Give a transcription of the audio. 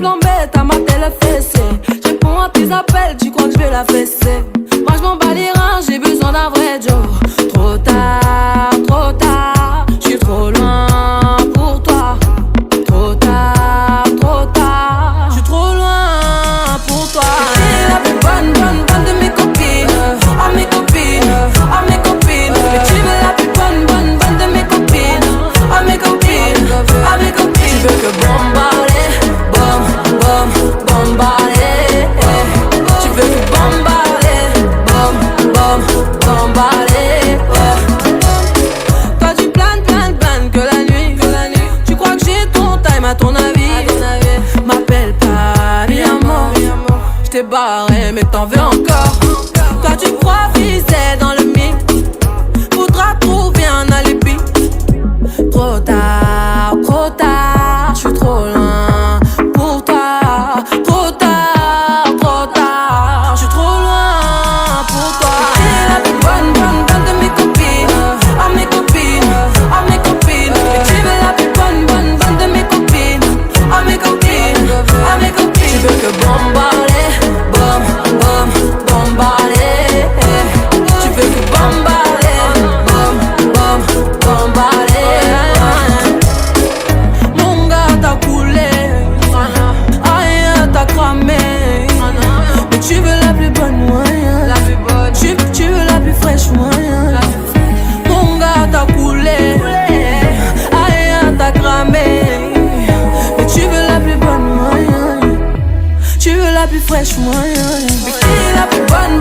t'embêtes à mater le fessé. Je réponds à tes appels, tu crois que je vais la fesser. Moi je m'en bats les reins, j'ai besoin d'un vrai Joe. Trop tard, je suis trop loin pour toi. Trop tard, je suis trop loin pour toi. T'es la plus bonne de mes copines. À mes copines, à mes copines. Mais tu veux la plus bonne de mes copines. À mes copines, à mes copines. Tu veux que bombarder, bombarder. Tu veux que bombarder, bombarder. Toi tu planes que la nuit. Tu crois que j'ai ton time à ton avis. M'appelle pas mi amor. J't'ai barré mais t'en veux encore. Toi tu crois viser dans le mythe. Faudra trouver un alibi. Trop tard, je suis trop loin pour toi. Trop tard, je suis trop loin pour toi. T'es la plus bonne de mes copines. À mes copines, à mes copines. Et tu veux la plus bonne de mes copines. À mes copines, à mes copines. Tu veux que bombarder, bombarder. Tu veux que bombarder, bombarder. Mon gars t'as coulé, aïe t'as cramé. Mais tu veux la plus bonne moyen. Tu veux la plus fraîche moyen. Mon gars t'as coulé, aïe t'as cramé. Mais tu veux la plus bonne moyen. Tu veux la plus fraîche moyen. Mais qui est la plus bonne